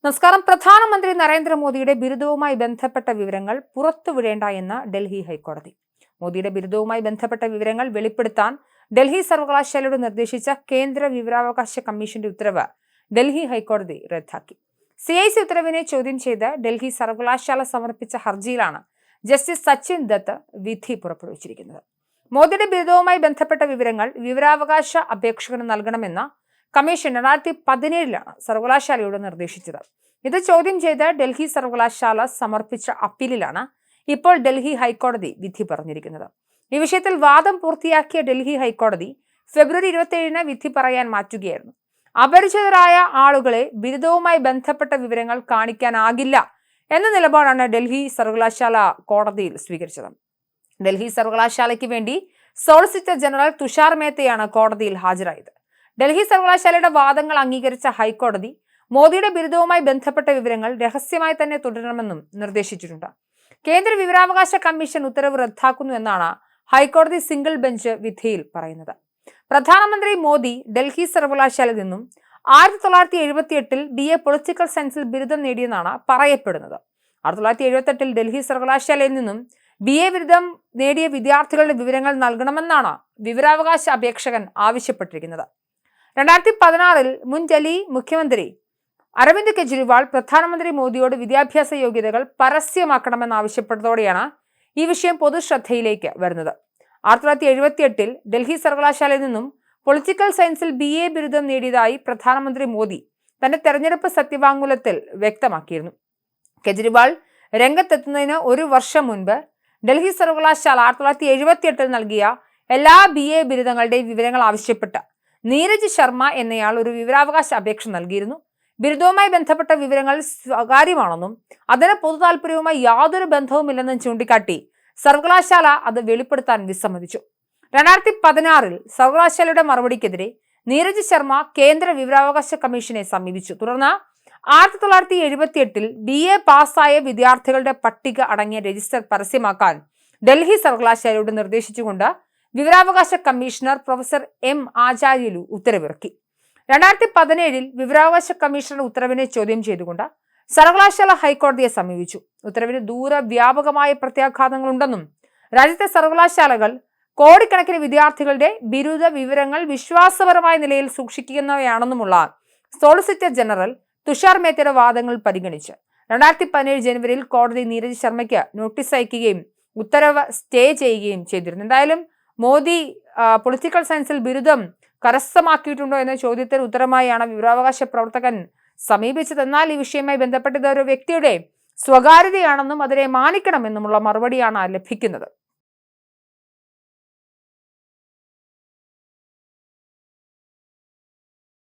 നമസ്കാരം. പ്രധാനമന്ത്രി നരേന്ദ്രമോദിയുടെ ബിരുദവുമായി ബന്ധപ്പെട്ട വിവരങ്ങൾ പുറത്തുവിടേണ്ട എന്ന് ഡൽഹി ഹൈക്കോടതി. മോദിയുടെ ബിരുദവുമായി ബന്ധപ്പെട്ട വിവരങ്ങൾ വെളിപ്പെടുത്താൻ ഡൽഹി സർവകലാശാലയോട് നിർദ്ദേശിച്ച കേന്ദ്ര വിവരാവകാശ കമ്മീഷന്റെ ഉത്തരവ് ഡൽഹി ഹൈക്കോടതി റദ്ദാക്കി. CIC ഉത്തരവിനെ ചോദ്യം ചെയ്ത് ഡൽഹി സർവകലാശാല സമർപ്പിച്ച ഹർജിയിലാണ് ജസ്റ്റിസ് സച്ചിൻ ദത്ത് വിധി പുറപ്പെടുവിച്ചിരിക്കുന്നത്. മോദിയുടെ ബിരുദവുമായി ബന്ധപ്പെട്ട വിവരങ്ങൾ വിവരാവകാശ അപേക്ഷകന് നൽകണമെന്ന കമ്മീഷൻ 2017 സർവകലാശാലയോട് നിർദ്ദേശിച്ചത്. ഇത് ചോദ്യം ചെയ്ത് ഡൽഹി സർവകലാശാല സമർപ്പിച്ച അപ്പീലിലാണ് ഇപ്പോൾ ഡൽഹി ഹൈക്കോടതി വിധി പറഞ്ഞിരിക്കുന്നത്. ഈ വിഷയത്തിൽ വാദം പൂർത്തിയാക്കിയ ഡൽഹി ഹൈക്കോടതി ഫെബ്രുവരി 27 വിധി പറയാൻ മാറ്റുകയായിരുന്നു. അപരിചിതരായ ആളുകളെ ബിരുദവുമായി ബന്ധപ്പെട്ട വിവരങ്ങൾ കാണിക്കാനാകില്ല എന്ന നിലപാടാണ് ഡൽഹി സർവകലാശാല കോടതിയിൽ സ്വീകരിച്ചത്. ഡൽഹി സർവകലാശാലയ്ക്ക് വേണ്ടി സോളിസിറ്റർ ജനറൽ തുഷാർ മേത്തയാണ് കോടതിയിൽ ഹാജരായത്. ഡൽഹി സർവകലാശാലയുടെ വാദങ്ങൾ അംഗീകരിച്ച ഹൈക്കോടതി മോദിയുടെ ബിരുദവുമായി ബന്ധപ്പെട്ട വിവരങ്ങൾ രഹസ്യമായി തന്നെ തുടരണമെന്നും നിർദ്ദേശിച്ചിട്ടുണ്ട്. കേന്ദ്ര വിവരാവകാശ കമ്മീഷൻ ഉത്തരവ് റദ്ദാക്കുന്നു എന്നാണ് ഹൈക്കോടതി സിംഗിൾ ബെഞ്ച് വിധിയിൽ പറയുന്നത്. പ്രധാനമന്ത്രി മോദി ഡൽഹി സർവകലാശാലയിൽ നിന്നും 1978 BA പൊളിറ്റിക്കൽ സയൻസിൽ ബിരുദം നേടിയെന്നാണ് പറയപ്പെടുന്നത്. 1978 ഡൽഹി സർവകലാശാലയിൽ നിന്നും BA ബിരുദം നേടിയ വിദ്യാർത്ഥികളുടെ വിവരങ്ങൾ നൽകണമെന്നാണ് വിവരാവകാശ അപേക്ഷകൻ ആവശ്യപ്പെട്ടിരിക്കുന്നത്. 2016 മുൻ ഡൽഹി മുഖ്യമന്ത്രി അരവിന്ദ് കെജ്രിവാൾ പ്രധാനമന്ത്രി മോദിയോട് വിദ്യാഭ്യാസ യോഗ്യതകൾ പരസ്യമാക്കണമെന്നാവശ്യപ്പെട്ടതോടെയാണ് ഈ വിഷയം പൊതുശ്രദ്ധയിലേക്ക് വരുന്നത്. 1978 ഡൽഹി സർവകലാശാലയിൽ നിന്നും പൊളിറ്റിക്കൽ സയൻസിൽ BA ബിരുദം നേടിയതായി പ്രധാനമന്ത്രി മോദി തന്റെ തെരഞ്ഞെടുപ്പ് സത്യവാങ്മൂലത്തിൽ വ്യക്തമാക്കിയിരുന്നു. കെജ്രിവാൾ രംഗത്തെത്തുന്നതിന് ഒരു വർഷം മുൻപ് ഡൽഹി സർവകലാശാല 1978 നൽകിയ എല്ലാ BA ബിരുദങ്ങളുടെയും വിവരങ്ങൾ ആവശ്യപ്പെട്ട് നീരജ് ശർമ്മ എന്നയാൾ ഒരു വിവരാവകാശ അപേക്ഷ നൽകിയിരുന്നു. ബിരുദവുമായി ബന്ധപ്പെട്ട വിവരങ്ങൾ സ്വകാര്യമാണെന്നും അതിന് പൊതു താല്പര്യവുമായി യാതൊരു ബന്ധവുമില്ലെന്നും ചൂണ്ടിക്കാട്ടി സർവകലാശാല അത് വെളിപ്പെടുത്താൻ വിസമ്മതിച്ചു. 2016 സർവകലാശാലയുടെ മറുപടിക്കെതിരെ നീരജ് ശർമ്മ കേന്ദ്ര വിവരാവകാശ കമ്മീഷനെ സമീപിച്ചു. തുടർന്ന് 1978 BA പാസ്സായ വിദ്യാർത്ഥികളുടെ പട്ടിക അടങ്ങിയ രജിസ്റ്റർ പരസ്യമാക്കാൻ ഡൽഹി സർവകലാശാലയോട് നിർദ്ദേശിച്ചുകൊണ്ട് വിവരാവകാശ കമ്മീഷണർ പ്രൊഫസർ M. ആചാര്യലു ഉത്തരവിറക്കി. 2017 വിവരാവകാശ കമ്മീഷണർ ഉത്തരവിനെ ചോദ്യം ചെയ്തുകൊണ്ട് സർവകലാശാല ഹൈക്കോടതിയെ സമീപിച്ചു. ഉത്തരവിന് ദൂരവ്യാപകമായ പ്രത്യാഘാതങ്ങളുണ്ടെന്നും രാജ്യത്തെ സർവകലാശാലകൾ കോടിക്കണക്കിന് വിദ്യാർത്ഥികളുടെ ബിരുദ വിവരങ്ങൾ വിശ്വാസപരമായ നിലയിൽ സൂക്ഷിക്കുന്നവയാണെന്നുമുള്ള സോളിസിറ്റർ ജനറൽ തുഷാർ മേത്തയുടെ വാദങ്ങൾ പരിഗണിച്ച് 2017 ജനുവരിയിൽ കോടതി നീരജ് ശർമ്മയ്ക്ക് നോട്ടീസ് അയക്കുകയും ഉത്തരവ് സ്റ്റേ ചെയ്യുകയും ചെയ്തിരുന്നു. എന്തായാലും മോദി പൊളിറ്റിക്കൽ സയൻസിൽ ബിരുദം കരസ്ഥമാക്കിയിട്ടുണ്ടോ എന്ന ചോദ്യത്തിന് ഉത്തരമായാണ് വിവരാവകാശ പ്രവർത്തകൻ സമീപിച്ചത്. എന്നാൽ ഈ വിഷയവുമായി ബന്ധപ്പെട്ട് ഒരു വ്യക്തിയുടെ സ്വകാര്യതയാണെന്നും അതിനെ മാനിക്കണമെന്നുമുള്ള മറുപടിയാണ് ലഭിക്കുന്നത്.